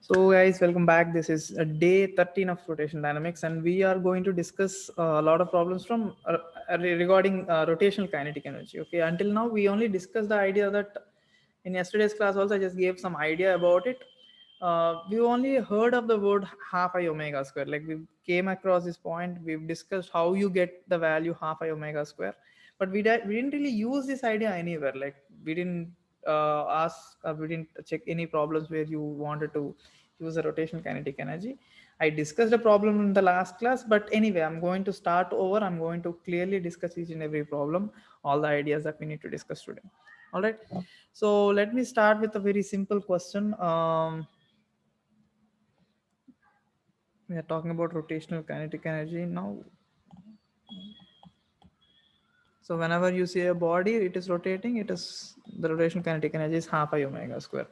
So guys, welcome back. This is day 13 of rotation dynamics, and we are going to discuss a lot of problems from regarding rotational kinetic energy. Okay, until now we only discussed the idea that in yesterday's class also I just gave some idea about it. We only heard of the word half I omega square. Like we came across this point, we've discussed how you get the value half I omega square, but we didn't really use this idea anywhere. Like we didn't we didn't check any problems where you wanted to use a rotational kinetic energy. I discussed a problem in the last class, but anyway, I'm going to start over. I'm going to clearly discuss each and every problem, all the ideas that we need to discuss today. All right. So let me start with a very simple question. We are talking about rotational kinetic energy now. So whenever you see a body, it is rotating, it is the rotational kinetic energy is half I omega square.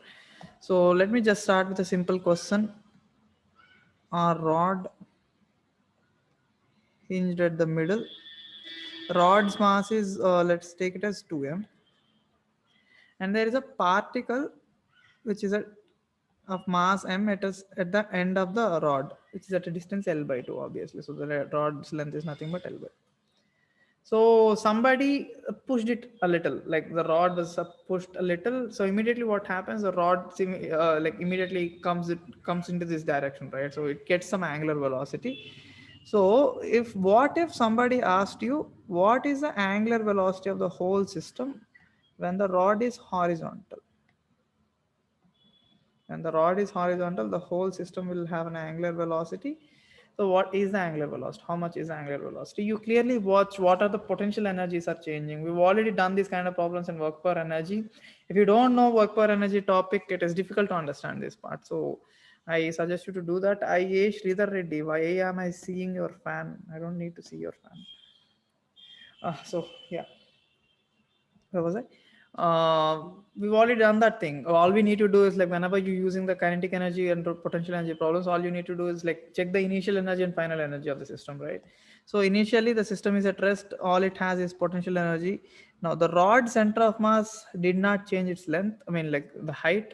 So let me just start with a simple question. A rod hinged at the middle. Rod's mass is, let's take it as 2m. And there is a particle which is of mass m at the end of the rod, which is at a distance L by 2, obviously. So the rod's length is nothing but L by 2. So somebody pushed it a little, like the rod was pushed a little. So immediately what happens, the rod like immediately comes into this direction, right? So it gets some angular velocity. So what if somebody asked you what is the angular velocity of the whole system when the rod is horizontal? When the rod is horizontal, the whole system will have an angular velocity. So what is the angular velocity? How much is the angular velocity? You clearly watch what are the potential energies are changing. We've already done these kind of problems in work per energy. If you don't know work per energy topic, it is difficult to understand this part. So I suggest you to do that. IA Sridhar Reddy, why am I seeing your fan? I don't need to see your fan. So yeah, where was I? We've already done that thing. All we need to do is like whenever you're using the kinetic energy and potential energy problems, all you need to do is like check the initial energy and final energy of the system, right? So initially the system is at rest. All it has is potential energy. Now the rod center of mass did not change its length. I mean like the height.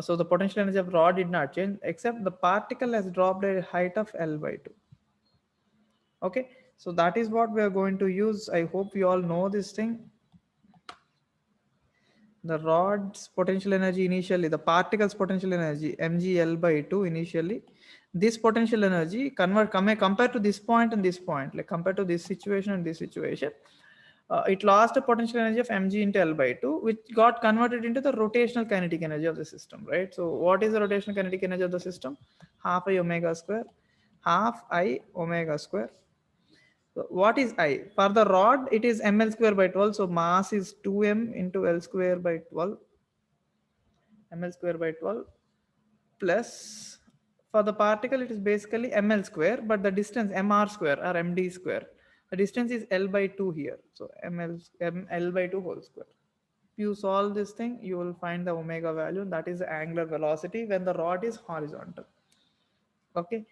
So the potential energy of rod did not change, except the particle has dropped a height of L by 2. Okay. So that is what we are going to use. I hope you all know this thing. The rod's potential energy initially, the particle's potential energy mgl by 2 initially. This potential energy compared to this point and this point, like compared to this situation and this situation, it lost a potential energy of mg into L by 2, which got converted into the rotational kinetic energy of the system, right? So what is the rotational kinetic energy of the system? Half I omega square, half I omega square. So what is I? For the rod, it is ml square by 12. So mass is 2m into L square by 12, ml square by 12, plus for the particle, it is basically ml square, but the distance mr square or md square. The distance is L by 2 here. So ml by 2 whole square. If you solve this thing, you will find the omega value. That is the angular velocity when the rod is horizontal. Okay.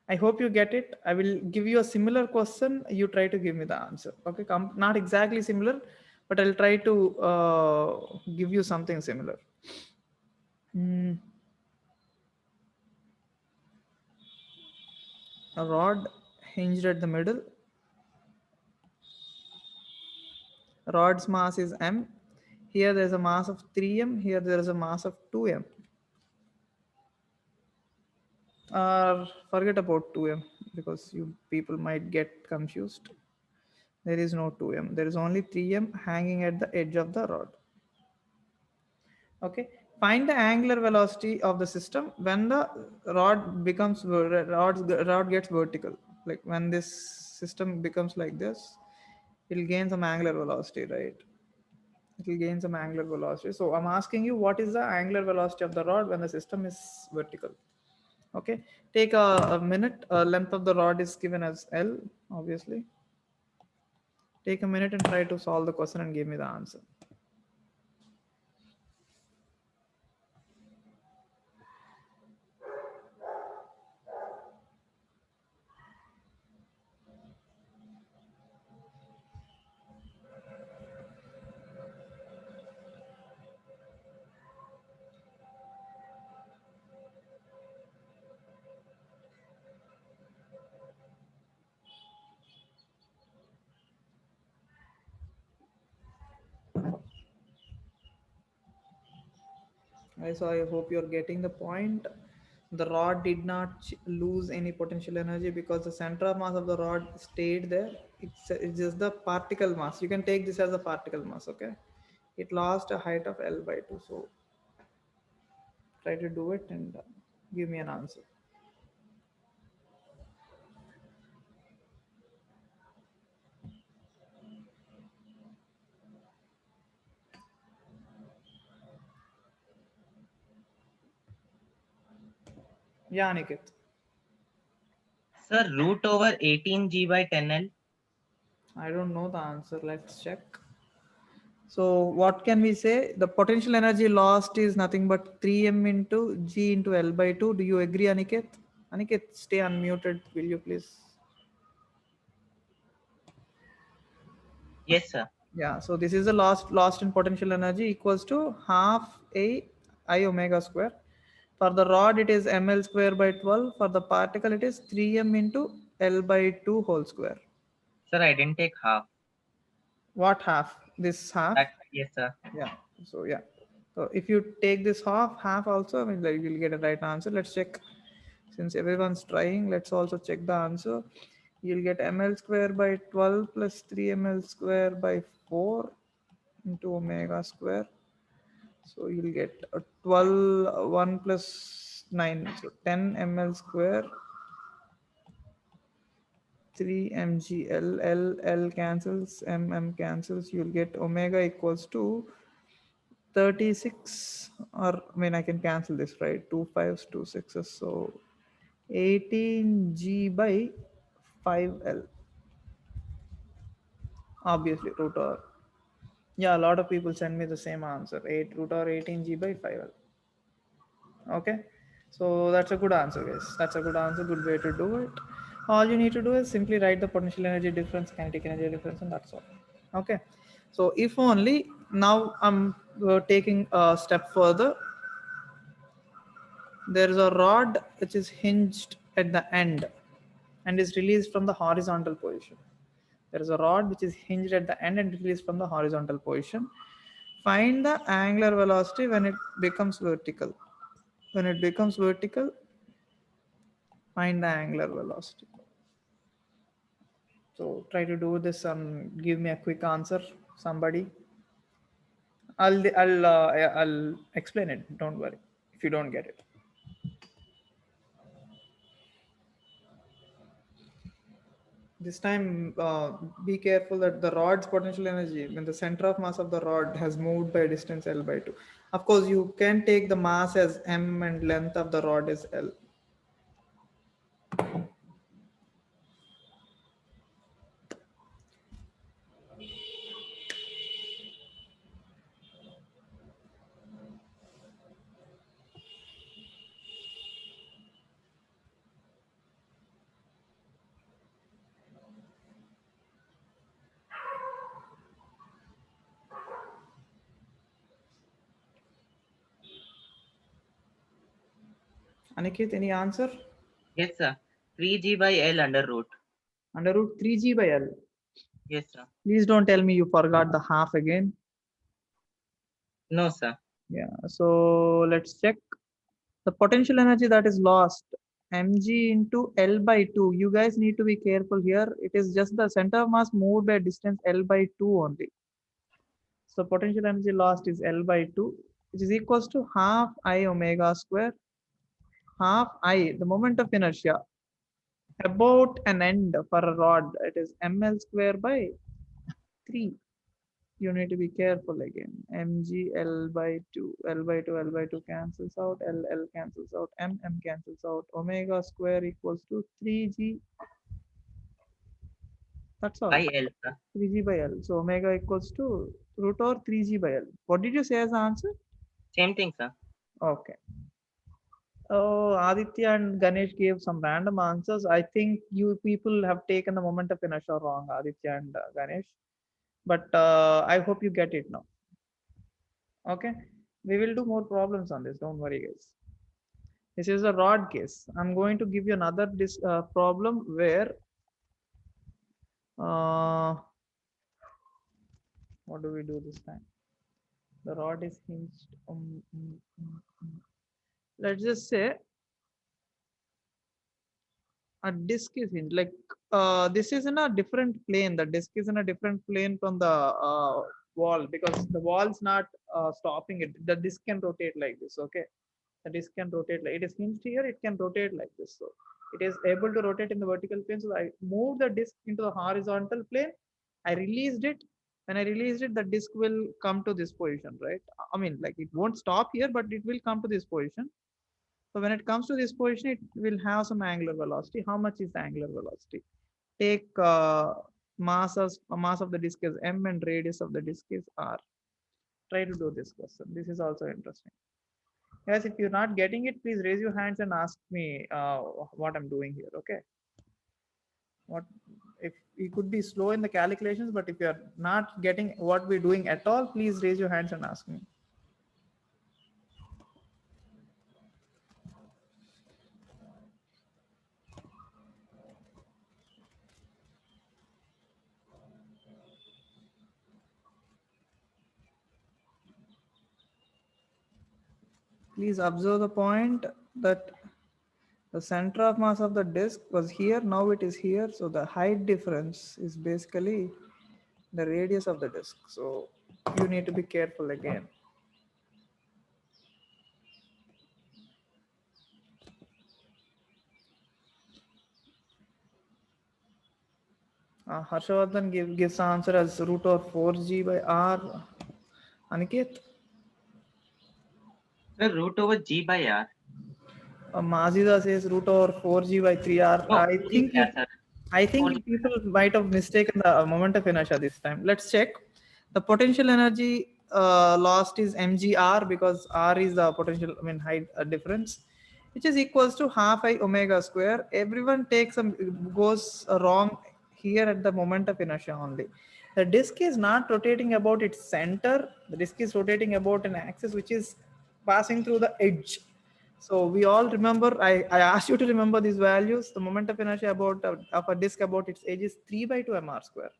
I hope you get it. I will give you a similar question. You try to give me the answer. Okay. Not exactly similar, but I'll try to give you something similar. Mm, a rod hinged at the middle. Rod's mass is m. Here there's a mass of 3m. Here there is a mass of 2m. Forget about 2m because you people might get confused. There is no 2m. There is only 3m hanging at the edge of the rod. Okay. Find the angular velocity of the system when the rod gets vertical. Like when this system becomes like this, it'll gain some angular velocity, right? It will gain some angular velocity. So I'm asking you, what is the angular velocity of the rod when the system is vertical? Okay, take a minute. Length of the rod is given as L, obviously. Take a minute and try to solve the question and give me the answer. So I hope you're getting the point. The rod did not lose any potential energy because the center of mass of the rod stayed there. It's just the particle mass. You can take this as a particle mass, okay? It lost a height of L by 2. So try to do it and give me an answer. Yeah, Aniket. Sir, root over 18G by 10L. I don't know the answer. Let's check. So what can we say? The potential energy lost is nothing but 3m into G into L by 2. Do you agree, Aniket? Aniket, stay unmuted, will you please? Yes, sir. Yeah, so this is the lost in potential energy equals to half a I omega square. For the rod, it is ml square by 12. For the particle, it is 3m into L by 2 whole square. Sir, I didn't take half. What half? This half? That, yes, sir. Yeah. So yeah. So if you take this half also, I mean, like, you'll get a right answer. Let's check. Since everyone's trying, let's also check the answer. You'll get ml square by 12 plus 3 ml square by 4 into omega square. So you'll get a 12, 1 plus 9. So 10 ml square, 3 mg L cancels, cancels. You'll get omega equals to 36, or I mean, I can cancel this, right? Two fives, two sixes. So 18G by 5L. Obviously, root over. Yeah, a lot of people send me the same answer. 8 root over 18G by 5L. Okay, so that's a good answer, guys. That's a good answer, good way to do it. All you need to do is simply write the potential energy difference, kinetic energy difference, and that's all. Okay, so if only now I'm taking a step further. There is a rod which is hinged at the end and is released from the horizontal position. There is a rod which is hinged at the end and released from the horizontal position. Find the angular velocity when it becomes vertical. When it becomes vertical, find the angular velocity. So try to do this and give me a quick answer, somebody. I'll explain it. Don't worry if you don't get it. This time, be careful that the rod's potential energy, when the center of mass of the rod has moved by distance L by 2. Of course, you can take the mass as m and length of the rod is L. Aniket, any answer? Yes, sir. 3G by L under root. Under root 3G by L. Yes, sir. Please don't tell me you forgot the half again. No, sir. Yeah, so let's check. The potential energy that is lost, mg into L by 2. You guys need to be careful here. It is just the center of mass moved by distance L by 2 only. So potential energy lost is L by 2, which is equals to half I omega square, half I, the moment of inertia, about an end for a rod. It is ml square by 3. You need to be careful again. Mg L by 2, L by 2, L by 2 cancels out, L cancels out, M cancels out. Omega square equals to 3G. That's all. By L, sir. 3G by L. So omega equals to root over 3G by L. What did you say as the answer? Same thing, sir. Okay. Oh, Aditya and Ganesh gave some random answers. I think you people have taken the moment of inertia wrong, Aditya and Ganesh. But I hope you get it now. Okay, we will do more problems on this. Don't worry, guys. This is a rod case. I'm going to give you another problem where uh, what do we do this time? The rod is hinged. Let's just say a disk is hinged. Like this is in a different plane. The disk is in a different plane from the wall, because the wall's not stopping it. The disk can rotate like this. Okay, the disk can rotate like it is hinged here. It can rotate like this. So it is able to rotate in the vertical plane. So I moved the disk into the horizontal plane. I released it. When I released it, the disk will come to this position, right? I mean, like it won't stop here, but it will come to this position. So when it comes to this position, it will have some angular velocity. How much is the angular velocity? Take mass of the disk is m and radius of the disk is r. Try to do this question. This is also interesting. Guys, if you're not getting it, please raise your hands and ask me what I'm doing here. Okay. What if you could be slow in the calculations, but if you're not getting what we're doing at all, please raise your hands and ask me. Please observe the point that the center of mass of the disk was here, now it is here. So the height difference is basically the radius of the disk. So you need to be careful again. Harshavardhan gives the answer as root over 4g by r. Aniket? Sir, root over G by R. Mazida says root over 4g by 3r. No, 4G by R, sir. I 4G. think people might have mistaken the moment of inertia this time. Let's check. The potential energy lost is mgr, because r is the potential, I mean, height difference, which is equals to half I omega square. Everyone takes some goes wrong here at the moment of inertia only. The disk is not rotating about its center. The disk is rotating about an axis which is passing through the edge. So we all remember, I asked you to remember these values. The moment of inertia of a disk about its edge is 3 by 2 mr square.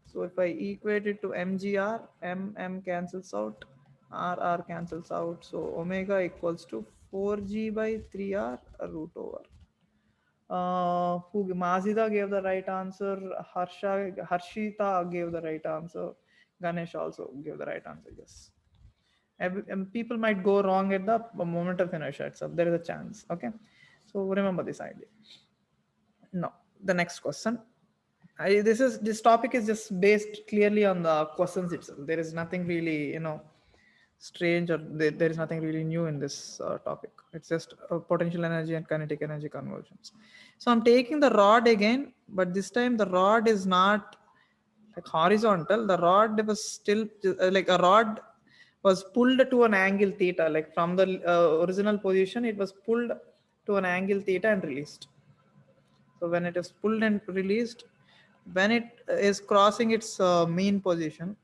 So if I equate it to mgr, m cancels out, r cancels out. So omega equals to 4g by 3r root over. Who Mazida gave the right answer. Harshita gave the right answer. Ganesh also gave the right answer. Yes. People might go wrong at the moment of inertia itself. There is a chance. Okay. So remember this idea. No. The next question. This topic is just based clearly on the questions itself. There is nothing really, strange, or there is nothing really new in this topic. It's just potential energy and kinetic energy conversions. So I'm taking the rod again, but this time the rod is not like horizontal. The rod was still like a rod was pulled to an angle theta, like from the original position, it was pulled to an angle theta and released. So when it is pulled and released, when it is crossing its mean position,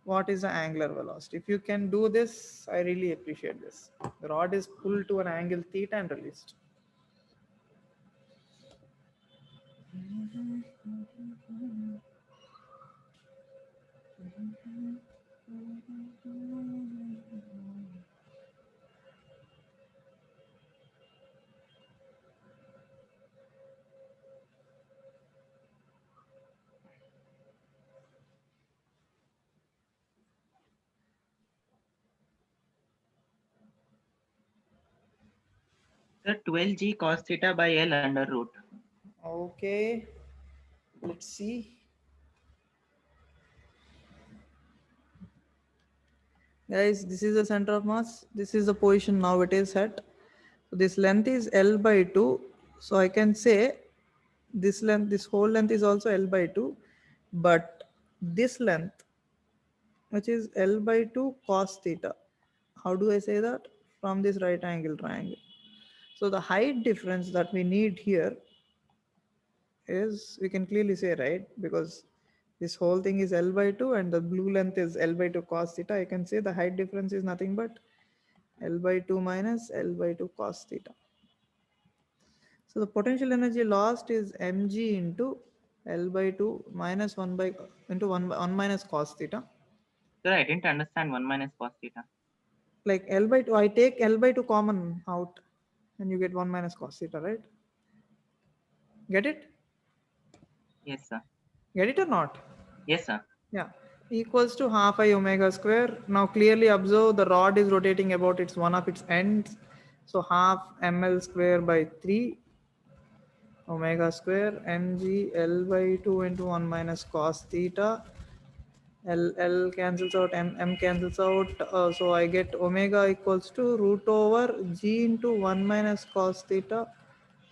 what is the angular velocity? If you can do this, I really appreciate this. The rod is pulled to an angle theta and released. Sir, 12G cos theta by L under root. Okay, let's see. Guys, this is the center of mass. This is the position now it is at. So this length is L by 2. So I can say this length, this whole length is also L by 2. But this length, which is L by 2 cos theta. How do I say that? From this right angle triangle. So the height difference that we need here is, we can clearly say, right? Because this whole thing is L by 2 and the blue length is L by 2 cos theta. I can say the height difference is nothing but L by 2 minus L by 2 cos theta. So the potential energy lost is mg into L by 2 minus 1 by into 1 minus cos theta. Sir, I didn't understand 1 minus cos theta. Like L by 2, I take L by 2 common out and you get 1 minus cos theta, right? Get it? Yes, sir. Get it or not? Yes, sir. Yeah. Equals to half I omega square. Now clearly observe the rod is rotating about its one of its ends. So half ml square by 3 omega square mg L by 2 into 1 minus cos theta. L cancels out, M cancels out. So I get omega equals to root over G into 1 minus cos theta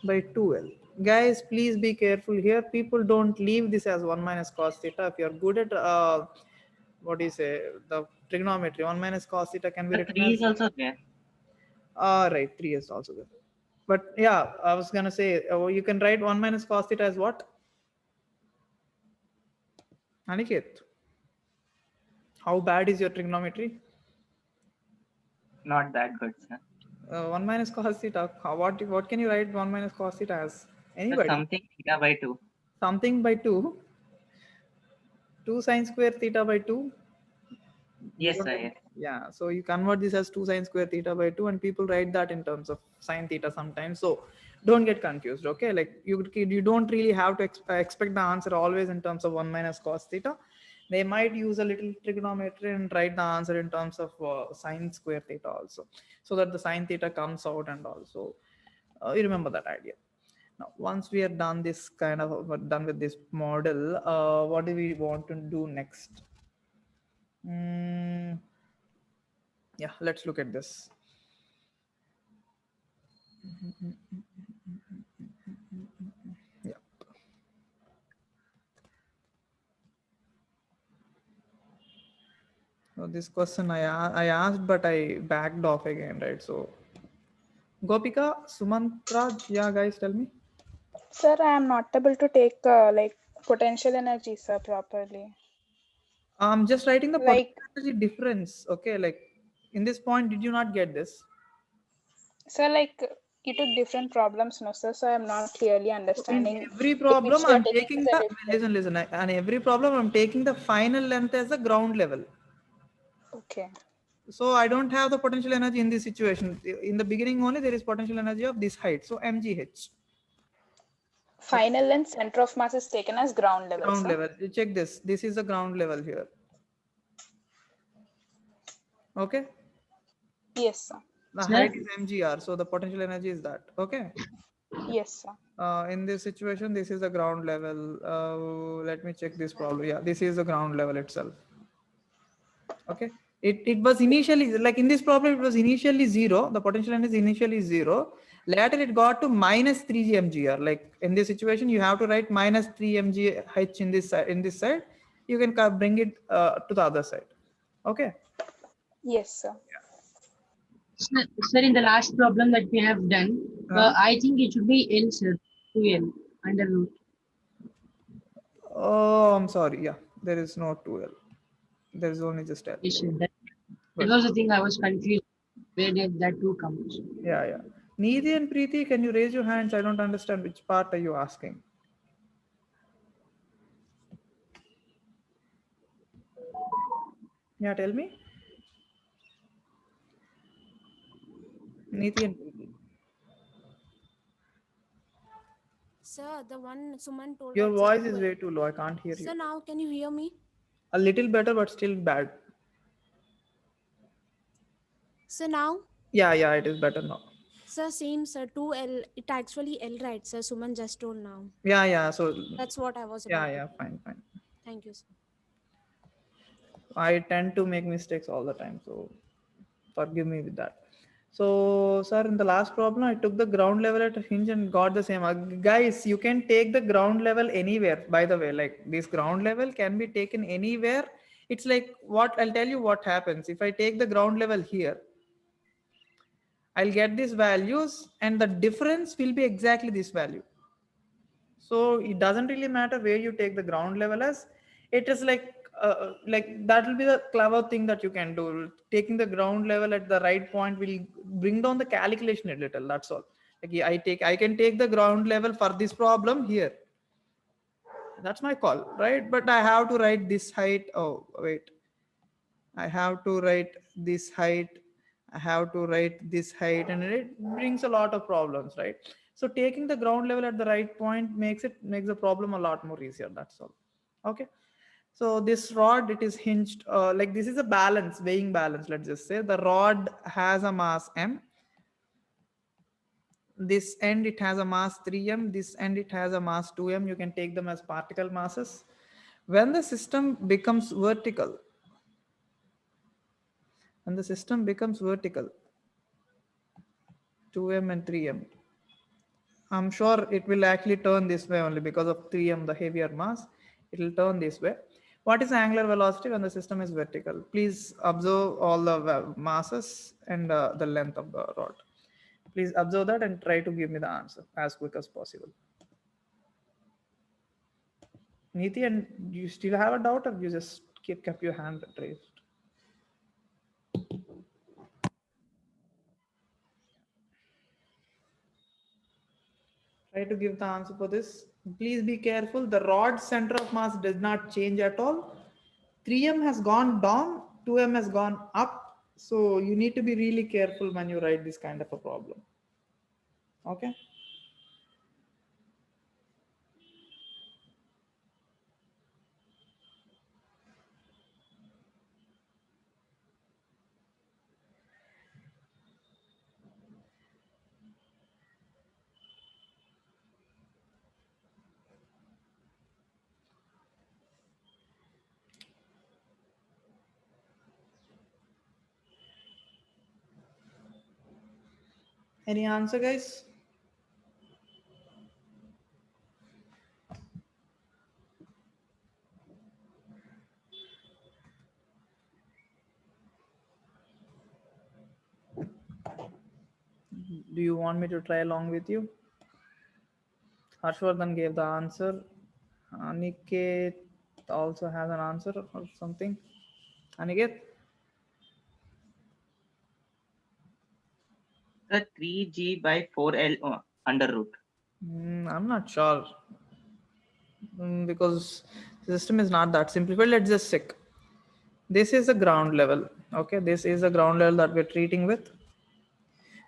by 2L. Guys, please be careful here. People don't leave this as 1 minus cos theta. If you're good at, what do you say, the trigonometry, 1 minus cos theta can be The written 3 as, is also there. right, 3 is also there. But yeah, I was going to say, you can write 1 minus cos theta as what? Aniket, how bad is your trigonometry? Not that good, sir. 1 minus cos theta. What can you write 1 minus cos theta as? But Anybody? something theta by 2. Something by 2. 2 sine square theta by 2. You Yes, don't sir. have, Yes. yeah. So you convert this as 2 sine square theta by 2, and people write that in terms of sine theta sometimes. So don't get confused. Okay, like you don't really have to expect the answer always in terms of 1 minus cos theta. They might use a little trigonometry and write the answer in terms of sine square theta also, so that the sine theta comes out, and also you remember that idea. Now, once we are done this kind of done with this model, what do we want to do next? Mm, yeah, let's look at this. Yeah. So this question I asked, but I backed off again, right? So Gopika, Sumantraj, yeah, guys, tell me. Sir, I am not able to take like potential energy, sir, properly. I'm just writing the potential Like, energy difference. Okay, like in this point, did you not get this? sir, like you took different problems, no, sir. So I am not clearly So in understanding every like which problem, you are I'm taking taking as a the different. listen. And every problem, I'm taking the final length as the ground level. Okay. So I don't have the potential energy in this situation. In the beginning only, there is potential energy of this height. So mgh. Okay, Final and center of mass is taken as ground level, ground sir. level. You check this. This is the ground level here. Okay, Yes, sir. the Sir, height is mgr. So the potential energy is that. Okay. Yes, sir. In this situation, this is the ground level. Let me check this problem. Yeah, this is the ground level itself. Okay, it was initially, like in this problem, it was initially 0. The potential energy is initially 0. Later it got to minus 3 mgr. Like in this situation, you have to write minus 3 mgh in this side. In this side, you can bring it to the other side. Okay. Yes, sir. sir, in the last problem that we have done, uh, I think it should be L, sir, 2L under root. oh, I'm sorry. Yeah, there is no 2l. There is only just l. Yes, sir. That Good. was the thing I was confused. Where did that 2 comes? Yeah, yeah. Nidhi and Preeti, can you raise your hands? I don't understand which part are you asking. Yeah, tell me. Nidhi and Preeti. Sir, the one Suman told Your that, sir, voice is 12. way too low. I can't hear you. Sir, now can you hear me? A little better, but still bad. Sir, now? Yeah, yeah, it is better now. Sir, same, sir, 2L. It actually L, right, sir? Suman just told now. Yeah, yeah. So, That's what I was yeah, about to. yeah, fine, fine. Thank you, sir. I tend to make mistakes all the time. So, forgive me with that. So, sir, in the last problem, I took the ground level at a hinge and got the same. Guys, you can take the ground level anywhere, by the way. Like, this ground level can be taken anywhere. It's like what I'll tell you what happens. If I take the ground level here, I'll get these values, and the difference will be exactly this value. So it doesn't really matter where you take the ground level as. It is like that will be the clever thing that you can do. Taking the ground level at the right point will bring down the calculation a little. That's all. Like I can take the ground level for this problem here. That's my call, right? But I have to write this height. Oh wait, I have to write this height, I have to write this height, and it brings a lot of problems, right? So taking the ground level at the right point makes the problem a lot more easier. That's all. Okay. So this rod, it is hinged, like this is a balance, weighing balance. Let's just say the rod has a mass m. This end it has a mass 3m. This end it has a mass 2m. You can take them as particle masses. When the system becomes vertical, when the system becomes vertical, 2m and 3m, I'm sure it will actually turn this way only because of 3m, the heavier mass. It will turn this way. What is the angular velocity when the system is vertical? Please observe all the masses and the length of the rod. Please observe that and try to give me the answer as quick as possible. Niti, and you still have a doubt, or you just kept your hand raised? Try to give the answer for this. Please be careful. The rod's center of mass does not change at all. 3m has gone down, 2m has gone up. So you need to be really careful when you write this kind of a problem. Okay. Any answer, guys? Do you want me to try along with you? Harshvardhan gave the answer. Aniket also has an answer or something. Aniket? Sir, 3G by 4L under root. I'm not sure. Because the system is not that simplified. Let's just check. This is the ground level. Okay, this is the ground level that we're treating with.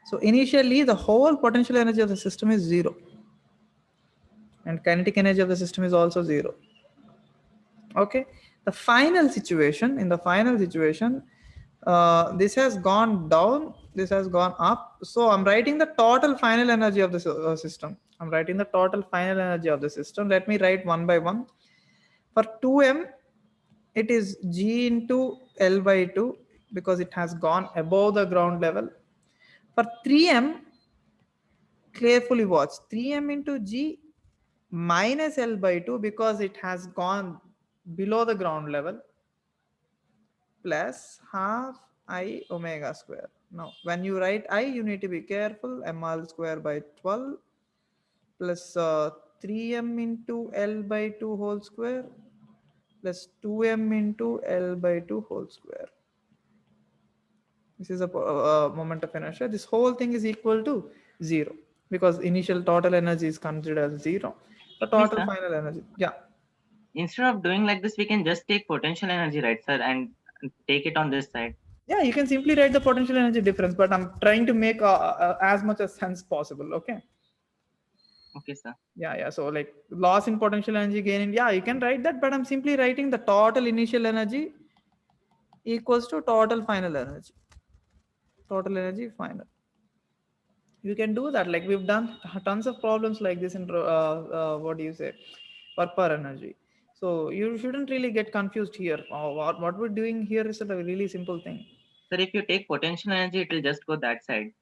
So initially, the whole potential energy of the system is 0. And kinetic energy of the system is also 0. Okay, the final situation, in the final situation, this has gone down, this has gone up. So I'm writing the total final energy of the system. I'm writing the total final energy of the system. Let me write one by one. For 2m, it is g into L by 2 because it has gone above the ground level. For 3m, carefully watch, 3m into g minus L by 2 because it has gone below the ground level, plus half I omega square. Now, when you write I, you need to be careful. ml square by 12 plus 3m into L by 2 whole square plus 2m into L by 2 whole square. This is a moment of inertia. This whole thing is equal to 0 because initial total energy is considered as 0. The total final energy. Yeah. Instead of doing like this, we can just take potential energy, right, sir, and take it on this side. Yeah, you can simply write the potential energy difference, but I'm trying to make as much as sense possible. Okay. Okay, sir. Yeah. So like loss in potential energy, gain in, yeah, you can write that, but I'm simply writing the total initial energy equals to total final energy. Total energy final. You can do that. Like we've done tons of problems like this in what do you say, work per energy. So you shouldn't really get confused here. What we're doing here is a really simple thing. Sir, if you take potential energy, it will just go that side.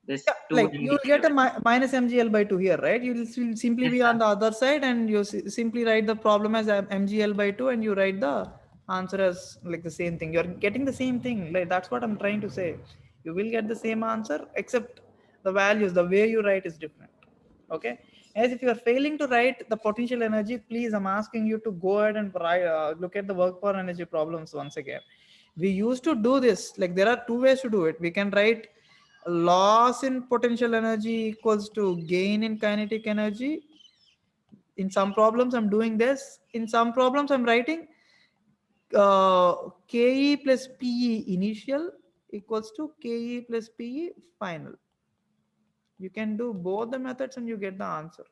This Yeah, two like you'll get a minus mgl by 2 here, right? You'll simply Yes, be sir. on the other side and you simply write the problem as mgl by 2 and you write the answer as like the same thing. You're getting the same thing. Like that's what I'm trying to say. You will get the same answer except the values, the way you write is different. Okay. As if you are failing to write the potential energy, please, I'm asking you to go ahead and look at the work per energy problems once again. We used to do this. Like there are two ways to do it. We can write loss in potential energy equals to gain in kinetic energy. In some problems I'm doing this. In some problems I'm writing KE plus PE initial equals to KE plus PE final. You can do both the methods and you get the answer.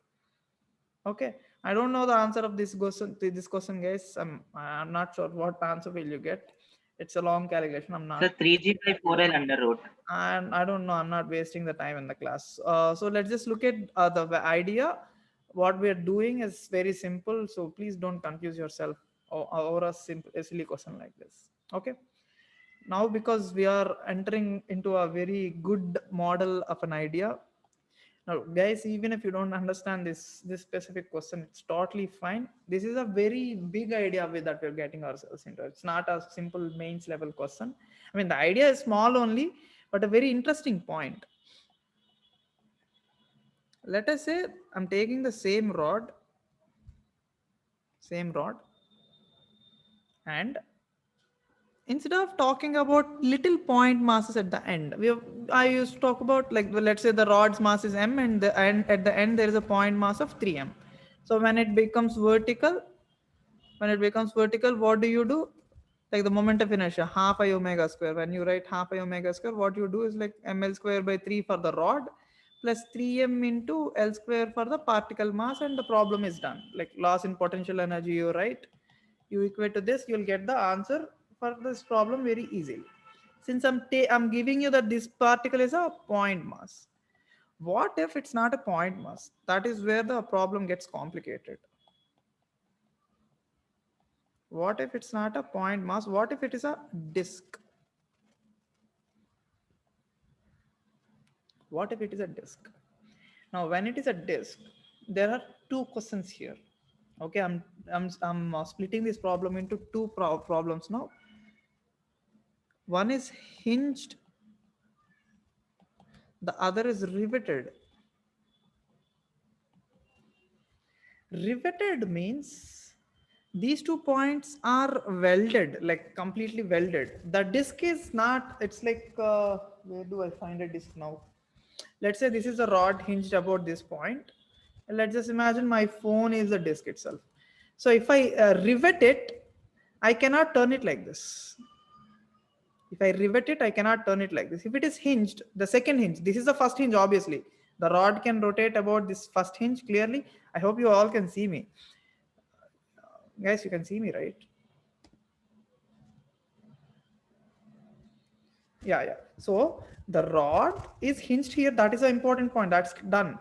Okay, I don't know the answer of this question, guys. I'm not sure what answer will you get. It's a long calculation. I'm not. So 3G by 4L under root. And I don't know. I'm not wasting the time in the class. So let's just look at the idea. What we are doing is very simple. So please don't confuse yourself over a simple, a silly question like this. Okay. Now, because we are entering into a very good model of an idea. Now, guys, even if you don't understand this specific question, it's totally fine. This is a very big idea with that we're getting ourselves into. It's not a simple mains level question. I mean, the idea is small only, but a very interesting point. Let us say I'm taking the same rod, and instead of talking about little point masses at the end, I used to talk about, like, well, let's say the rod's mass is m, and at the end there is a point mass of 3m. So when it becomes vertical, what do you do? Like the moment of inertia, half I omega square. When you write half I omega square, what you do is like ml square by 3 for the rod plus 3m into L square for the particle mass, and the problem is done. Like loss in potential energy, you write, you equate to this, you'll get the answer for this problem very easily. Since I'm giving you that this particle is a point mass. What if it's not a point mass? That is where the problem gets complicated. What if it's not a point mass? What if it is a disk? What if it is a disk? Now, when it is a disk, there are two questions here. Okay, I'm splitting this problem into two problems now. One is hinged, the other is riveted. Riveted means these 2 points are welded, like completely welded. The disk is not, it's like, where do I find a disk now? Let's say this is a rod hinged about this point. Let's just imagine my phone is the disk itself. So if I rivet it, I cannot turn it like this. If I rivet it, I cannot turn it like this. If it is hinged, the second hinge, this is the first hinge, obviously. The rod can rotate about this first hinge clearly. I hope you all can see me. Guys, you can see me, right? Yeah. So the rod is hinged here. That is an important point. That's done.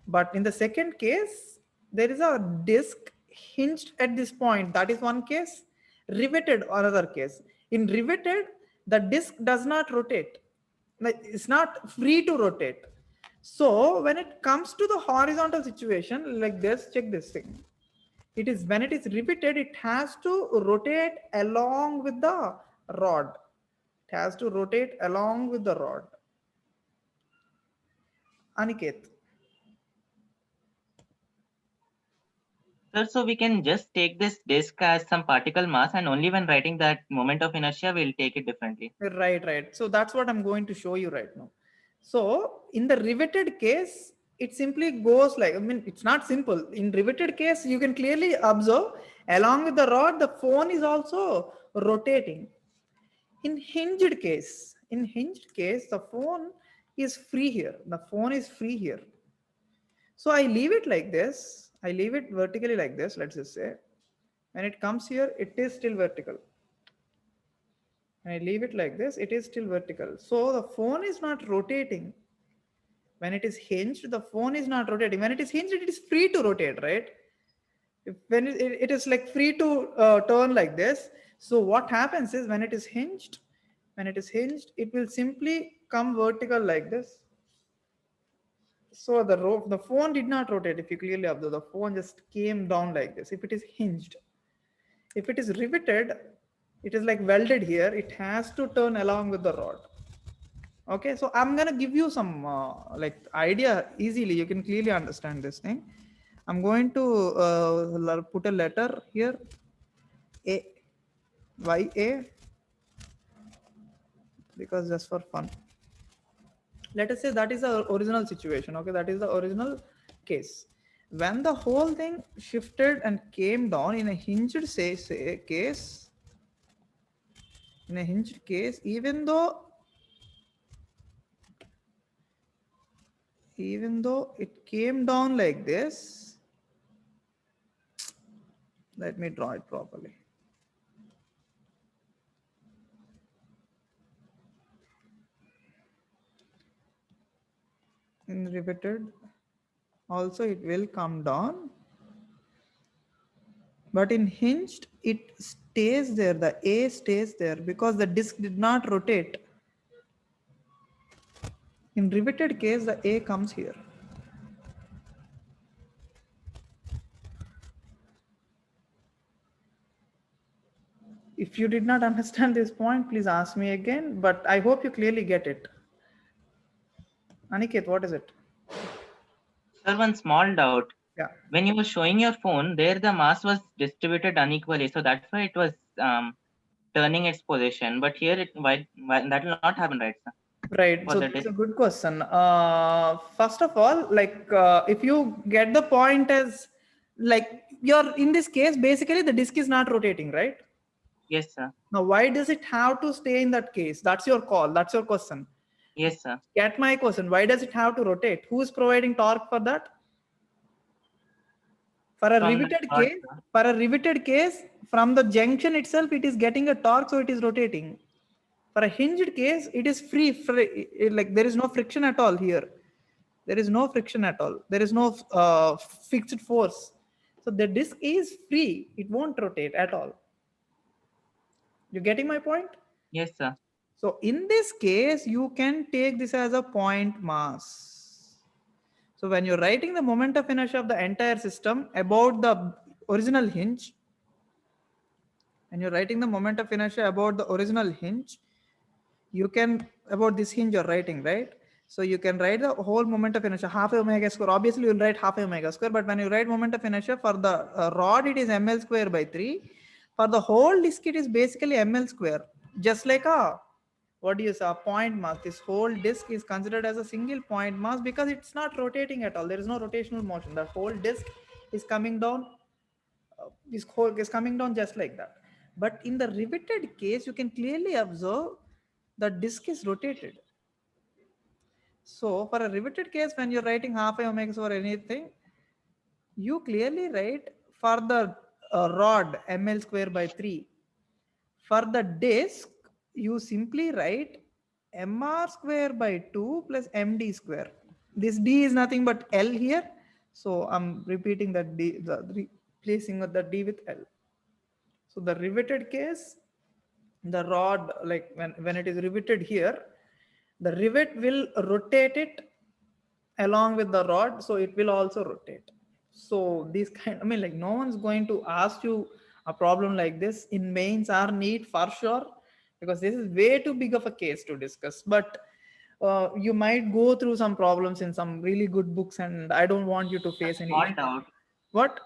But in the second case, there is a disc hinged at this point. That is one case. Riveted, another case. In riveted, the disc does not rotate. Like, it's not free to rotate. So when it comes to the horizontal situation like this, check this thing. It is when it is riveted, it has to rotate along with the rod. It has to rotate along with the rod. Aniket. Sir, so we can just take this disk as some particle mass, and only when writing that moment of inertia, we'll take it differently. Right. So that's what I'm going to show you right now. So in the riveted case, it simply goes like, I mean, it's not simple. In riveted case, you can clearly observe along with the rod, the phone is also rotating. In hinged case, the phone is free here. The phone is free here. So I leave it like this. I leave it vertically like this. Let's just say when it comes here, it is still vertical. And I leave it like this, it is still vertical. So the phone is not rotating. When it is hinged, the phone is not rotating. When it is hinged, it is free to rotate, right? When it is like free to turn like this. So what happens is when it is hinged, it will simply come vertical like this. So the phone did not rotate. If you clearly observe, the phone just came down like this. If it is hinged, if it is riveted, it is like welded here. It has to turn along with the rod. Okay, so I'm gonna give you some like idea easily. You can clearly understand this thing. I'm going to put a letter here, A, Y, A, because just for fun. Let us say that is the original situation. Okay, that is the original case. When the whole thing shifted and came down in a hinged case, In a hinged case, even though it came down like this, let me draw it properly. In riveted, also it will come down, but in hinged it stays there, the A stays there because the disc did not rotate. In riveted case, the A comes here. If you did not understand this point, please ask me again, but I hope you clearly get it. Aniket, what is it? Sir, one small doubt. Yeah. When you were showing your phone, there the mass was distributed unequally, so that's why it was turning its position. But here, why that will not happen, right, sir? Right. For So the it's a disc. good question. First of all, like if you get the point as like you're in this case, basically the disc is not rotating, right? Yes, sir. Now, why does it have to stay in that case? That's your call. That's your question. Yes, sir. Get my question. Why does it have to rotate? Who is providing torque for that? For a From the riveted rod, case, sir. for a riveted case, from the junction itself, it is getting a torque, so it is rotating. For a hinged case, it is free, like there is no friction at all here. There is no friction at all. There is no fixed force. So the disc is free. It won't rotate at all. You getting my point? Yes, sir. So in this case, you can take this as a point mass. So when you're writing the moment of inertia of the entire system about the original hinge, and you're writing the moment of inertia about the original hinge, you can, about this hinge you're writing, right? So you can write the whole moment of inertia, half omega square. Obviously, you'll write half omega square, but when you write moment of inertia for the rod, it is ml square by 3. For the whole disc, it is basically ml square. Just like a, what do you say, a point mass. This whole disc is considered as a single point mass because it's not rotating at all. There is no rotational motion. The whole disc is coming down. This whole is coming down just like that. But in the riveted case, you can clearly observe the disc is rotated. So for a riveted case, when you're writing half a omega or anything, you clearly write for the rod ml square by 3. For the disc, you simply write mr square by 2 plus md square. This d is nothing but L here. So I'm repeating that d, replacing the d with L. So the riveted case, the rod, like when it is riveted here, the rivet will rotate it along with the rod, so it will also rotate. So these kind, I mean, like no one's going to ask you a problem like this in mains or need for sure, because this is way too big of a case to discuss. But you might go through some problems in some really good books, and I don't want you to face any Small issue. doubt. What?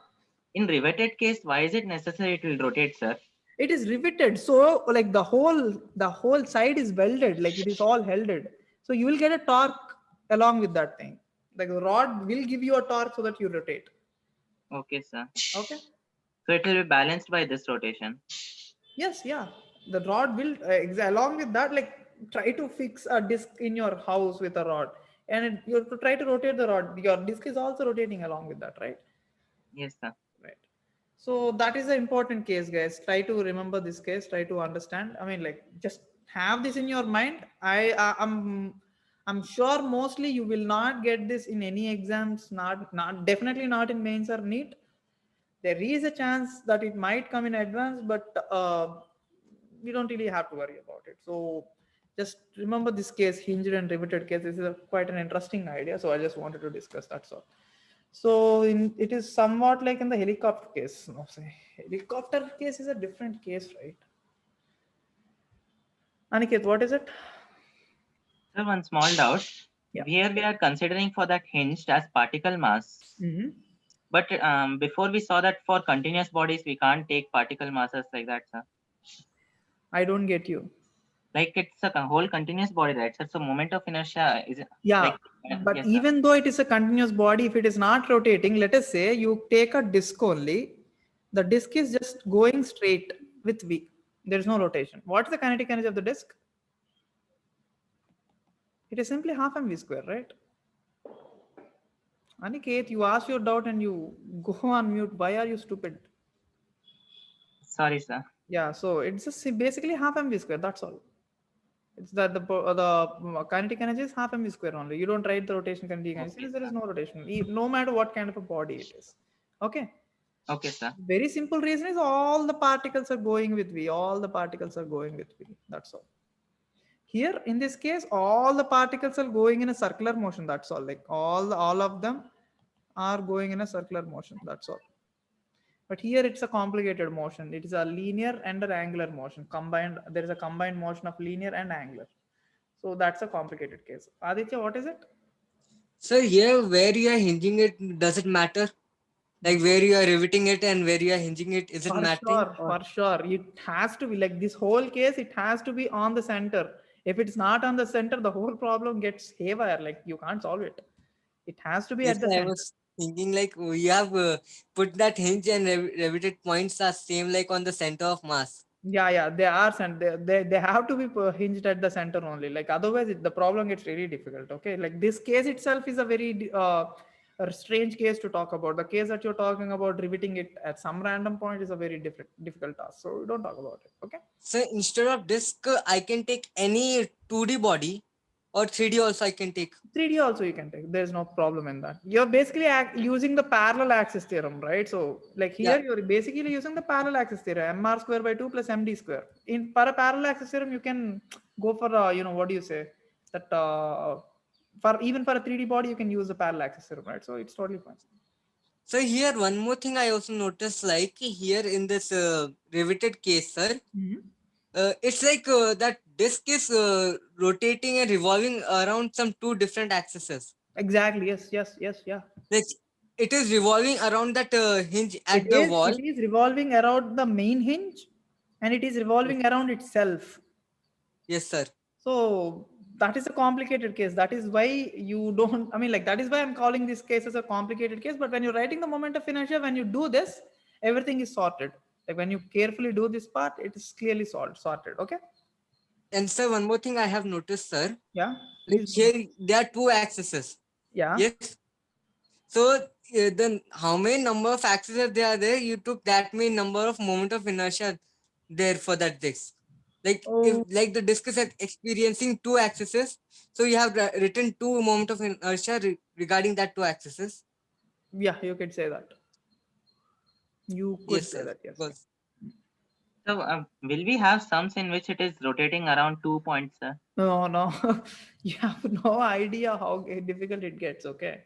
In riveted case, why is it necessary it will rotate, sir? It is riveted, so like the whole side is welded, like it is all helded, so you will get a torque along with that thing. Like the rod will give you a torque so that you rotate. Okay, sir. Okay. So it will be balanced by this rotation. Yes, yeah, the rod will along with that, like try to fix a disc in your house with a rod, and you have to try to rotate the rod. Your disc is also rotating along with that, right? Yes, sir. Right. So that is the important case, guys. Try to remember this case. Try to understand. I mean, like, just have this in your mind. I'm sure mostly you will not get this in any exams. Not definitely not in mains or NEET. There is a chance that it might come in advance, but we don't really have to worry about it. So just remember this case, hinged and riveted case. This is quite an interesting idea. So I just wanted to discuss, that's all. So it is somewhat like in the helicopter case. No, say helicopter case is a different case, right? Aniket, what is it? Sir, one small doubt. Yeah. Here we are considering for that hinged as particle mass. Mm-hmm. But before we saw that for continuous bodies, we can't take particle masses like that, sir. I don't get you. Like it's a whole continuous body, right, sir? So moment of inertia is Yeah, like, but yes, even though it is a continuous body, if it is not rotating, let us say you take a disc only, the disc is just going straight with V. There is no rotation. What is the kinetic energy of the disk? It is simply half mv square, right? Aniket, you ask your doubt and you go on mute. Why are you stupid? Sorry, sir. Yeah, so it's just basically half mv square. That's all. It's that the kinetic energy is half mv square only. You don't write the rotation kinetic energy since there is no rotation, no matter what kind of a body it is. Okay. Okay, sir. Very simple reason is all the particles are going with v. All the particles are going with v. That's all. Here in this case, all the particles are going in a circular motion. That's all. Like all of them are going in a circular motion. That's all. But here it's a complicated motion. It is a linear and an angular motion combined. There is a combined motion of linear and angular. So that's a complicated case. Aditya, what is it? So here where you are hinging it, does it matter? Like where you are riveting it and where you are hinging it, is it mattering? For sure. It has to be like this whole case, it has to be on the center. If it's not on the center, the whole problem gets haywire. Like you can't solve it. It has to be Yes, at the I center. was thinking like we have put that hinge and riveted points are same like on the center of mass. Yeah, they are, and they have to be hinged at the center only. Like otherwise, the problem gets really difficult. Okay, like this case itself is a very a strange case to talk about. The case that you're talking about, riveting it at some random point, is a very difficult task. So we don't talk about it. Okay. So instead of disk, I can take any 2D body or 3D also I can take. 3D also you can take. There's no problem in that. You're basically using the parallel axis theorem, right? So like here you're basically using the parallel axis theorem, mr square by 2 plus md square. In for a parallel axis theorem, you can go for what do you say, that for even for a 3D body you can use the parallel axis theorem, right? So it's totally fine. So here one more thing I also noticed, like here in this riveted case, sir, it's like that disk is rotating and revolving around some two different axes. Exactly. Yes. Yeah. Like it is revolving around that hinge at the wall. It is revolving around the main hinge, and it is revolving around itself. Yes, sir. So that is a complicated case. That is why you don't, I mean, like, that is why I'm calling this case as a complicated case. But when you're writing the moment of inertia, when you do this, everything is sorted. Like when you carefully do this part, it is clearly sorted. Okay. And sir, one more thing I have noticed, sir. Yeah. Like here, there are two axes. Yeah. Yes. So then how many number of axes there are there? You took that many number of moment of inertia there for that disk. Like if like the disk is experiencing two axes, so you have written two moment of inertia regarding that two axes. Yeah, you could say that. You could say that, yes. Because So will we have sums in which it is rotating around 2 points, sir? No. You have no idea how difficult it gets. Okay.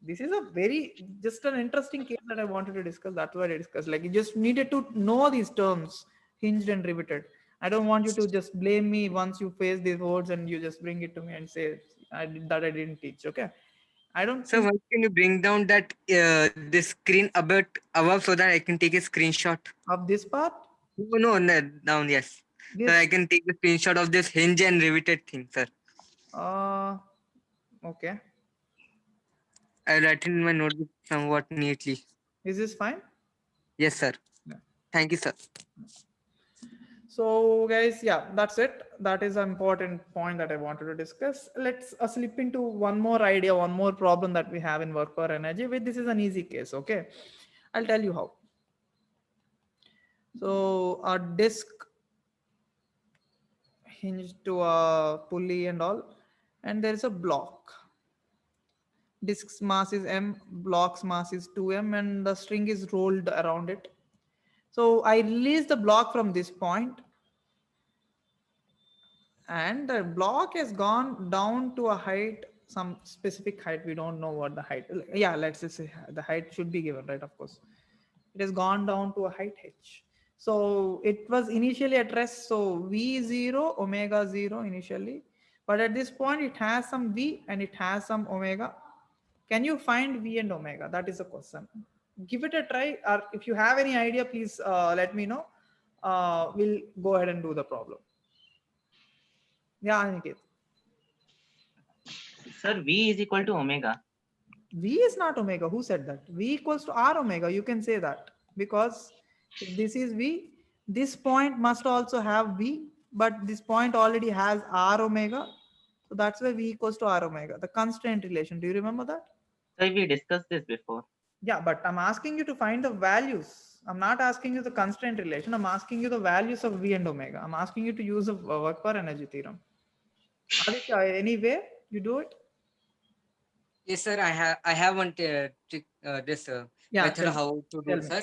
This is a just an interesting case that I wanted to discuss. That's what I discussed. Like you just needed to know these terms, hinged and riveted. I don't want you to just blame me once you face these words and you just bring it to me and say I didn't teach. Okay. I don't. So why can you bring down that this screen a bit above so that I can take a screenshot of this part? No, down, yes. This? So I can take the screenshot of this hinge and riveted thing, sir. Okay. I'll write in my notebook somewhat neatly. Is this fine? Yes, sir. Yeah. Thank you, sir. So guys, yeah, that's it. That is an important point that I wanted to discuss. Let's slip into one more idea, one more problem that we have in work power energy. This is an easy case. Okay. I'll tell you how. So a disk hinged to a pulley and all, and there is a block. Disk's mass is m, block's mass is 2m, and the string is rolled around it. So I release the block from this point, and the block has gone down to a height, some specific height. We don't know what the height. Yeah, let's just say the height should be given, right? Of course, it has gone down to a height h. So it was initially at rest. So v0 omega 0 initially, but at this point it has some v and it has some omega. Can you find v and omega? That is the question. Give it a try, or if you have any idea, please let me know. We'll go ahead and do the problem. Yeah, Aniket. Sir, V is equal to omega. V is not omega. Who said that? V equals to R omega. You can say that because if this is V, This point must also have V, but this point already has R omega. So that's why V equals to R omega, the constraint relation. Do you remember that? So we discussed this before. Yeah, but I'm asking you to find the values. I'm not asking you the constraint relation. I'm asking you the values of V and omega. I'm asking you to use a work per energy theorem. Aditya, any way you do it? Yes, sir. I have one trick, this Yeah, method tell me. how to Tell do, me. sir.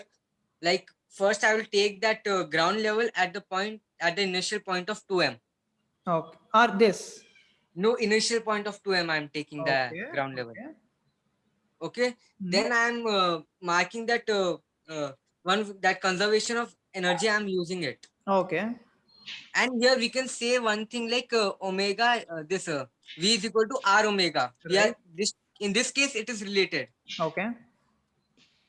Like first, I will take that ground level at the initial point of 2m. Okay. Or this. No initial point of 2m. I'm taking the Okay. ground level. Okay. Okay. Hmm. Then I'm marking that that conservation of energy. I'm using it. Okay. And here we can say one thing like omega. This V is equal to R omega. We are Right. this in this case it is related. Okay.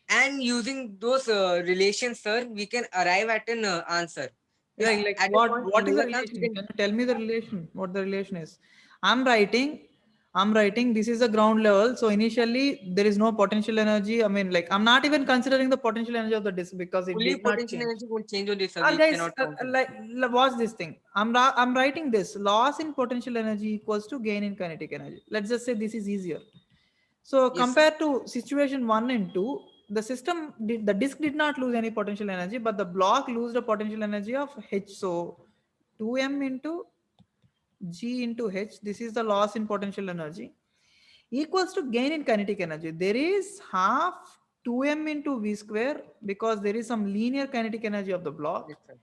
And using those relations, sir, we can arrive at an answer. If Like at a point what is the omega comes, we relation? can Can you tell me the relation? What the relation is? I'm writing, I'm writing this is the ground level. So initially there is no potential energy. I mean, like I'm not even considering the potential energy of the disk because it fully did not potential change. energy won't change on this, sir. We Guys, cannot count it. watch this thing. I'm writing this loss in potential energy equals to gain in kinetic energy. Let's just say this is easier. So Yes, sir. compared to situation 1 and 2, the system did, the disk did not lose any potential energy, but the block lose the potential energy of H. So 2m into G into H, this is the loss in potential energy, equals to gain in kinetic energy. There is half 2m into V square because there is some linear kinetic energy of the block Yes, sir.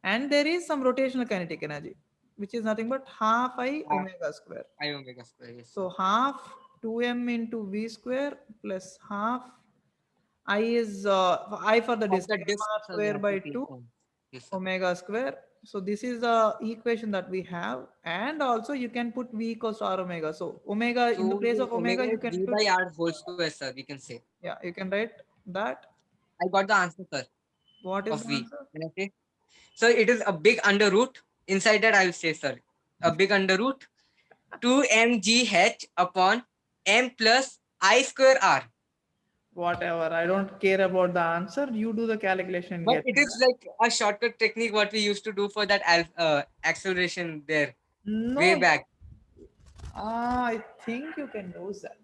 and there is some rotational kinetic energy, which is nothing but half I Half omega square. I omega square. Yes, sir. So half 2m into V square plus half I is I for the Of disk the disk, mr sir, we square have to by take 2 on. Yes, sir. omega square. So this is the equation that we have, and also you can put V equals to R omega. So omega in the So place the of omega omega you is can V put, by R whole square, sir. We can say. yeah, you can write that. I got the answer, sir, What is of the V. answer? Can I say? So it is a big under root. Inside that, I will say, sir, a big under root 2mgh upon m plus I square R. Whatever. I don't care about the answer. You do the calculation and But get it me is that. like a shortcut technique what we used to do for that acceleration there way No, back. I think you can use that.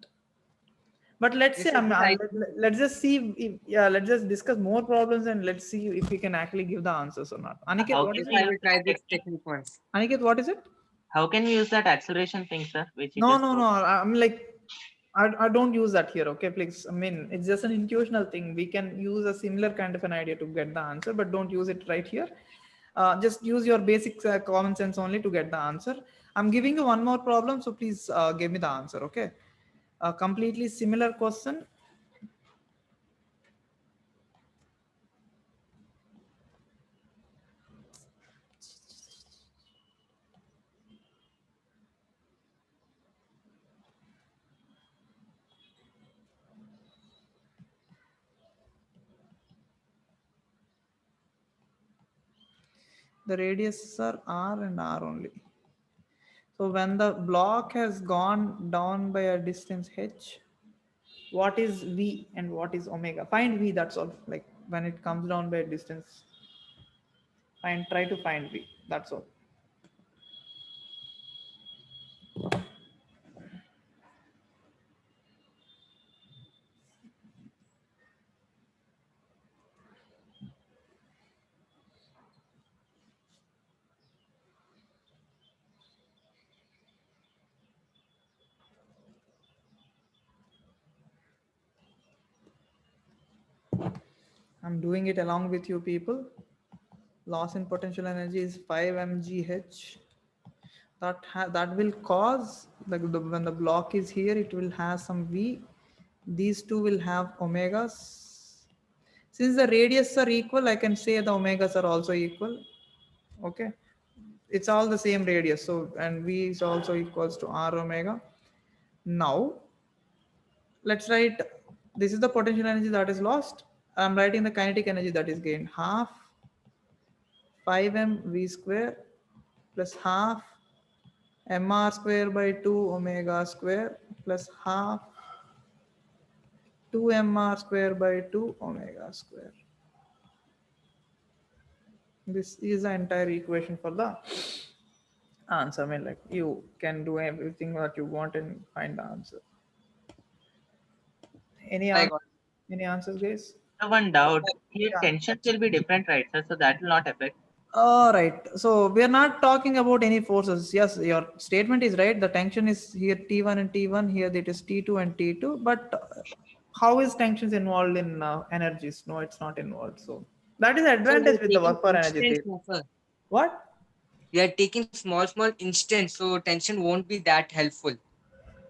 But let's Yes, say sir, but I think let's just see if, yeah, let's just discuss more problems and let's see if we can actually give the answers or not. Aniket, How what can is yes, it? we I use will try that this technique? technique once. Aniket, what is it? How can we use that acceleration thing, sir, which you No, just no, no. told? I'm like, I don't use that here. Okay, please. I mean, it's just an intuitional thing. We can use a similar kind of an idea to get the answer, but don't use it right here. Just use your basic common sense only to get the answer. I'm giving you one more problem, so please give me the answer. Okay, a completely similar question. The radius are R and R only. So when the block has gone down by a distance h, what is V and what is omega? Find V, that's all. Like when it comes down by a distance, try to find V, that's all. I'm doing it along with you people. Loss in potential energy is 5 mgh. That will cause, like when the block is here, it will have some V. These two will have omegas. Since the radius are equal, I can say the omegas are also equal. Okay, it's all the same radius, so and V is also equals to R omega. Now let's write, this is the potential energy that is lost. I'm writing the kinetic energy that is gained, half 5m V square plus half mr square by 2 omega square plus half 2 mr square by 2 omega square. This is the entire equation for the answer. I mean, like you can do everything that you want and find the answer. Any I answer? got Any answers, guys? So one doubt here, Yeah. tensions will be different, right, sir? So that will not affect. All right. So we are not talking about any forces. Yes, your statement is right. The tension is here T1 and T1. Here it is T2 and T2. But how is tensions involved in energies? No, it's not involved. So that is the So we advantage are with the taking work per energy instance, theory. no, sir. What? We are taking small instance, so tension won't be that helpful.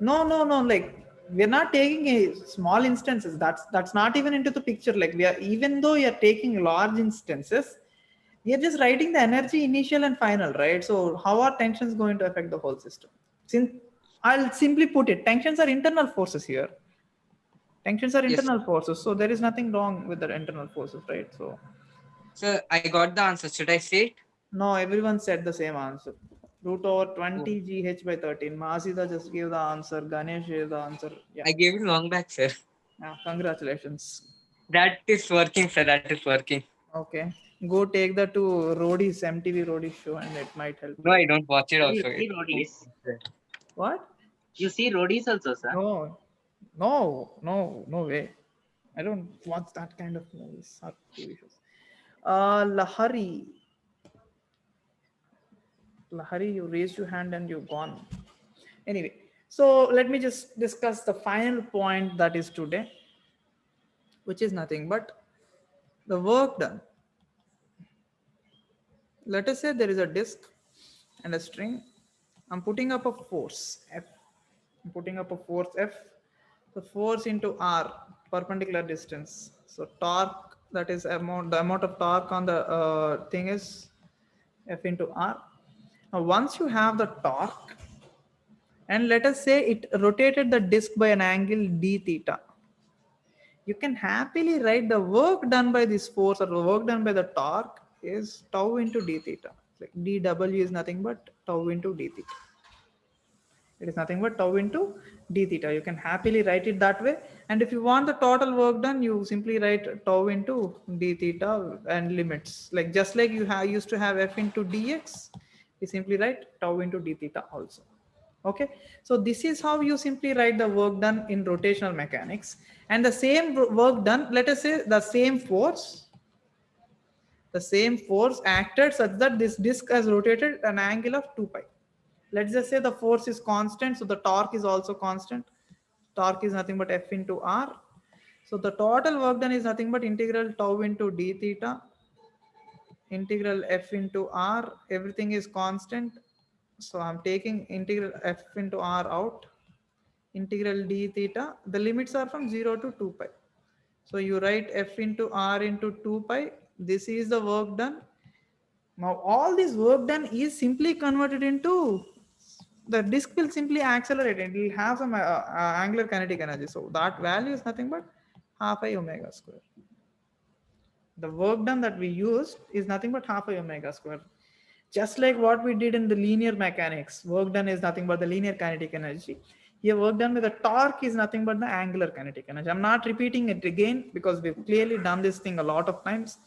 No. Like we're not taking a small instances. That's not even into the picture. Like we are, even though we are taking large instances, we are just writing the energy initial and final, right? So how are tensions going to affect the whole system? Since I'll simply put it, tensions are internal forces here. Tensions are Yes, sir. internal forces, so there is nothing wrong with the internal forces, right? So Sir, I got the answer. Should I say it? no, everyone said the same answer. Root over Oh, 20 GH by 13. Masida just gave the answer. Ganesh gave the answer. Yeah. I gave it long back, sir. Yeah, congratulations. That is working, sir. That is working. Okay. Go take that to Rodi's MTV Rodi's show and it might help No, you. I don't watch it So you also. see It's roadies. What? You see roadies also, sir. No way. I don't watch that kind of movies or TV shows. Lahari. Lahari, you raised your hand and you're gone. Anyway, so let me just discuss the final point that is today, which is nothing but the work done. Let us say there is a disk and a string. I'm putting up a force F. I'm putting up a force F. The force into R, perpendicular distance. So torque, that is the amount of torque on the thing is F into R. Now once you have the torque, and let us say it rotated the disk by an angle d theta, you can happily write the work done by this force or the work done by the torque is tau into d theta. Like dw is nothing but tau into d theta. It is nothing but tau into d theta. You can happily write it that way. And if you want the total work done, you simply write tau into d theta and limits. Like just like you have used to have f into dx, you simply write tau into d theta also. Okay, so this is how you simply write the work done in rotational mechanics. And the same work done, let us say the same force acted such that this disk has rotated an angle of 2 pi. Let's just say the force is constant, so the torque is also constant. Torque is nothing but F into R. So the total work done is nothing but integral tau into d theta, integral F into R, everything is constant. So I'm taking integral F into R out, integral d theta, the limits are from 0 to 2 pi. So you write F into R into 2 pi, this is the work done. Now all this work done is simply converted into, the disk will simply accelerate and it will have some angular kinetic energy. So that value is nothing but half I omega square. The work done that we used is nothing but half I omega square. Just like what we did in the linear mechanics, work done is nothing but the linear kinetic energy. Here work done with the torque is nothing but the angular kinetic energy. I'm not repeating it again because we've clearly done this thing a lot of times.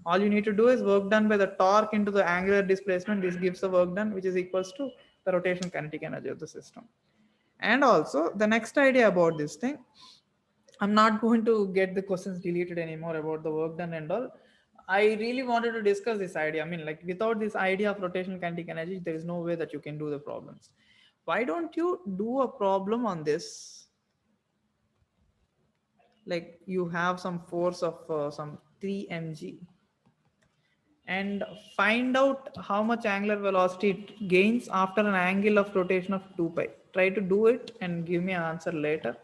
All you need to do is work done by the torque into the angular displacement. This gives the work done, which is equals to the rotational kinetic energy of the system. And also the next idea about this thing, I'm not going to get the questions deleted anymore about the work done and all. I really wanted to discuss this idea. I mean, like without this idea of rotational kinetic energy, there is no way that you can do the problems. Why don't you do a problem on this? Like you have some force of some 3 mg and find out how much angular velocity it gains after an angle of rotation of 2 pi. Try to do it and give me an answer later.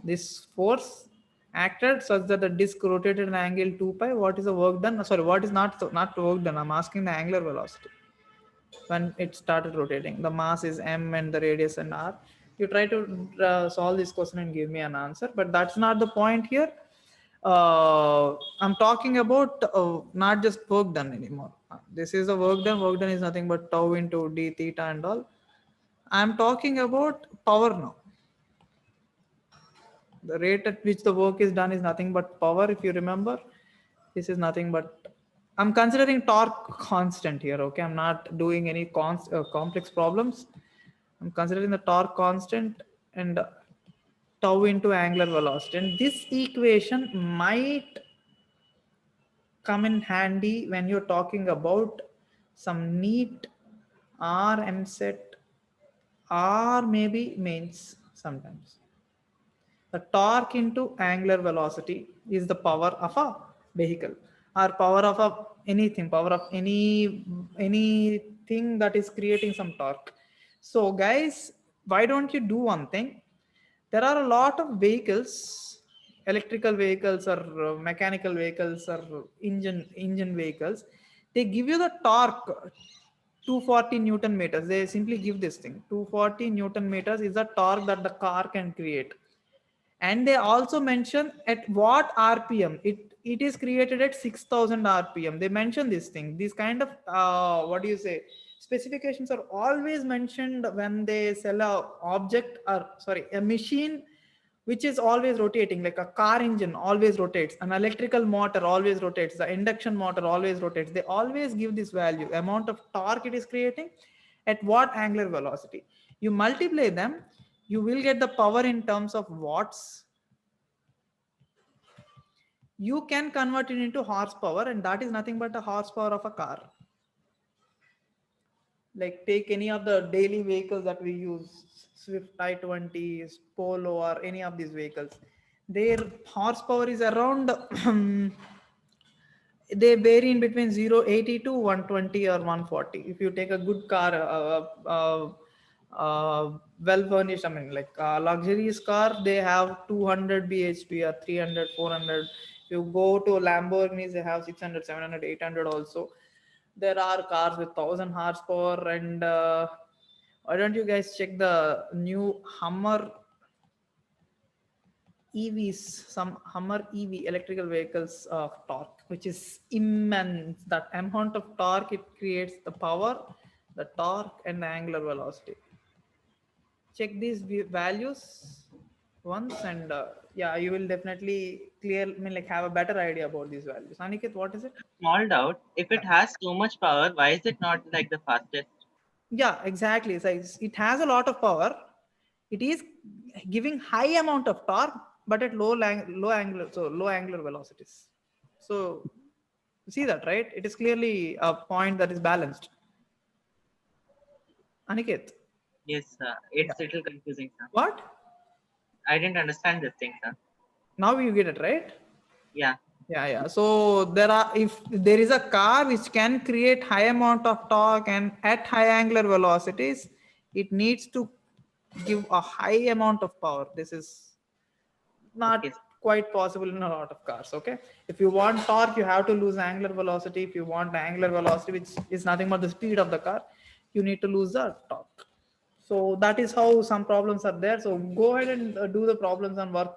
This force acted such that the disk rotated an angle 2 pi. What is the work done? Sorry, what is not work done? I'm asking the angular velocity when it started rotating. The mass is m and the radius and r. You try to solve this question and give me an answer, but that's not the point here. I'm talking about not just work done anymore. This is the work done. Work done is nothing but tau into d theta and all. I'm talking about power now. The rate at which the work is done is nothing but power. If you remember, this is nothing but I'm considering torque constant here. Okay, I'm not doing any complex problems. I'm considering the torque constant and tau into angular velocity. And this equation might come in handy when you're talking about some neat RM set or maybe mains sometimes. The torque into angular velocity is the power of a vehicle or power of anything, power of anything that is creating some torque. So guys, why don't you do one thing? There are a lot of vehicles, electrical vehicles or mechanical vehicles or engine vehicles. They give you the torque 240 Newton meters. They simply give this thing 240 Newton meters is the torque that the car can create. And they also mention at what rpm it is created at 6000 rpm. They mention this thing. These kind of what do you say, specifications are always mentioned when they sell a object, or sorry, a machine which is always rotating. Like a car engine always rotates, an electrical motor always rotates, the induction motor always rotates. They always give this value, amount of torque it is creating at what angular velocity. You multiply them, you will get the power in terms of watts. You can convert it into horsepower, and that is nothing but the horsepower of a car. Like take any of the daily vehicles that we use, Swift i20, Polo, or any of these vehicles. Their horsepower is around they vary in between 080 to 120 or 140. If you take a good car, well furnished, I mean like a luxurious car, they have 200 bhp or 300, 400. You go to Lamborghinis, they have 600, 700, 800 also. There are cars with 1000 horsepower. And why don't you guys check the new Hummer EVs, some Hummer EV electrical vehicles torque, which is immense. That amount of torque it creates, the power, the torque, and the angular velocity. Check these values once, and yeah, you will definitely have a better idea about these values. Aniket, what is it? Small doubt. If it has so much power, why is it not like the fastest? Yeah, exactly. So it has a lot of power. It is giving high amount of torque, but at low angular velocities. So see that, right? It is clearly a point that is balanced. Aniket. Yes, it's a little confusing, sir. What? I didn't understand this thing, sir. Now you get it, right? Yeah. Yeah. So if there is a car which can create high amount of torque and at high angular velocities, it needs to give a high amount of power. This is not quite possible in a lot of cars. Okay, if you want torque, you have to lose angular velocity. If you want angular velocity, which is nothing but the speed of the car, you need to lose the torque. So that is how some problems are there. So go ahead and do the problems on work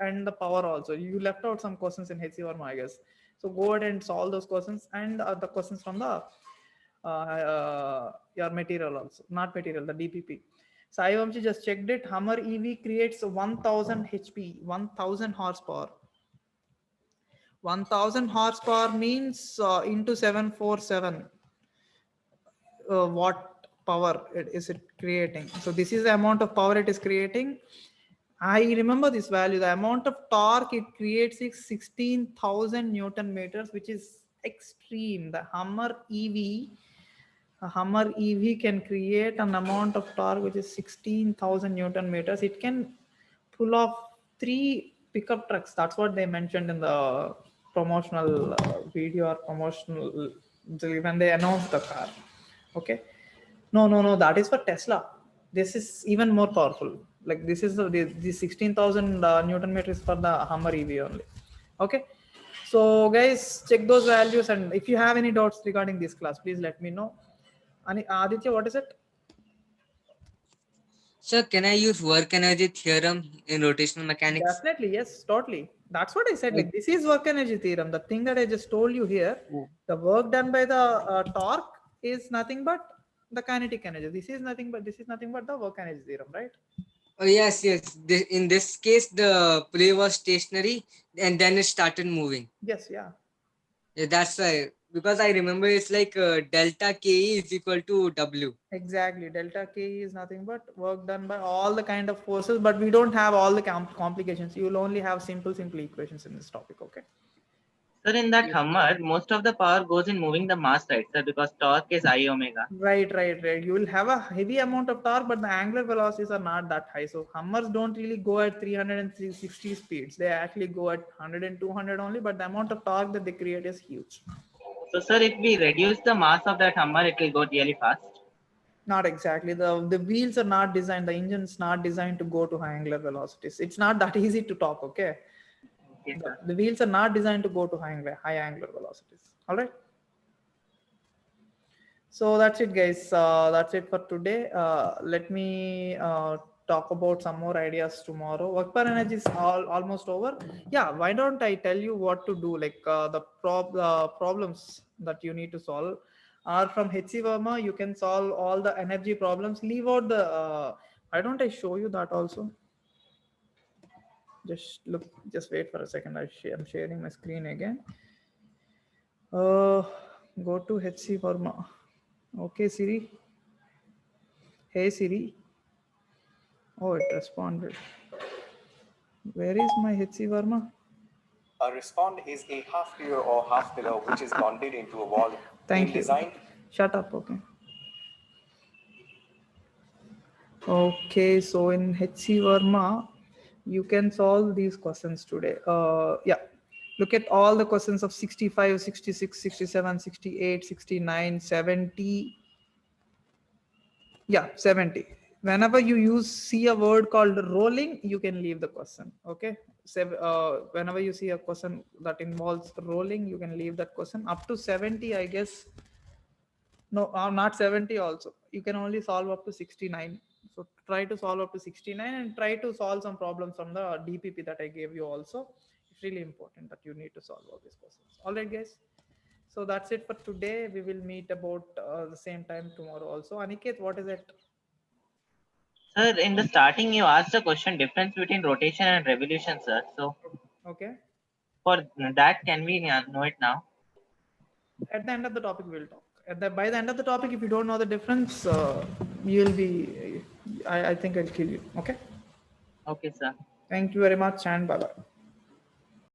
and the power also. You left out some questions in HC Verma, I guess. So go ahead and solve those questions, and the questions from the your material also, not material, the DPP. Sai Vamshi just checked it. Hummer EV creates 1000 HP, 1000 horsepower. 1000 horsepower means into 747 watt power is it creating. So this is the amount of power it is creating. I remember this value. The amount of torque it creates is 16,000 Newton meters, which is extreme. The Hummer EV. A Hummer EV can create an amount of torque which is 16,000 Newton meters. It can pull off 3 pickup trucks. That's what they mentioned in the promotional video or promotional when they announced the car. Okay. No. That is for Tesla. This is even more powerful. Like this is the 16,000 Newton meters for the Hummer EV only. Okay. So guys, check those values, and if you have any doubts regarding this class, please let me know. Aditya, what is it? Sir, can I use work energy theorem in rotational mechanics? Definitely, yes, totally. That's what I said. Like this is work energy theorem. The thing that I just told you here, the work done by the torque is nothing but the kinetic energy. This is nothing but the work energy theorem, right? Oh yes. In this case, the pulley was stationary and then it started moving. Yes, yeah. Yeah, that's right. Because I remember it's like delta K is equal to W. Exactly. Delta K is nothing but work done by all the kind of forces, but we don't have all the complications. You will only have simple equations in this topic. Okay. Sir, in that Hummer, most of the power goes in moving the mass, right, sir? Because torque is I omega. Right. You will have a heavy amount of torque, but the angular velocities are not that high. So Hummers don't really go at 360 speeds. They actually go at 100 and 200 only, but the amount of torque that they create is huge. So, sir, if we reduce the mass of that Hummer, it will go really fast. Not exactly. The wheels are not designed, the engine's not designed to go to high angular velocities. It's not that easy to talk, okay? Okay, sir. The wheels are not designed to go to high angular velocities. All right. So that's it, guys. That's it for today. Let me talk about some more ideas tomorrow. Work per energy is almost over. Yeah, why don't I tell you what to do? Like the problems that you need to solve are from HC Verma. You can solve all the energy problems. Leave out the. Why don't I show you that also? Just wait for a second. I'm sharing my screen again. Go to HC Verma. Okay, Siri. Hey Siri. Oh, it responded. Where is my HC Verma? A respond is a half pillar or half pillar which is bonded into a wall. Thank you. Designed. Shut up. Okay. Okay, so in HC Verma, you can solve these questions today. Yeah. Look at all the questions of 65, 66, 67, 68, 69, 70. Yeah, 70. Whenever you see a word called rolling, you can leave the question. Okay. Whenever you see a question that involves rolling, you can leave that question. Up to 70, I guess. No, not 70 also. You can only solve up to 69. So try to solve up to 69 and try to solve some problems from the DPP that I gave you also. It's really important that you need to solve all these questions. All right, guys. So that's it for today. We will meet about the same time tomorrow also. Aniket, what is it? Sir, in the starting, you asked the question difference between rotation and revolution, sir. So, Okay. for that, can we know it now? At the end of the topic, we'll talk. By the end of the topic, if you don't know the difference, you'll be. I think I'll kill you. Okay. Okay, sir. Thank you very much and bye bye.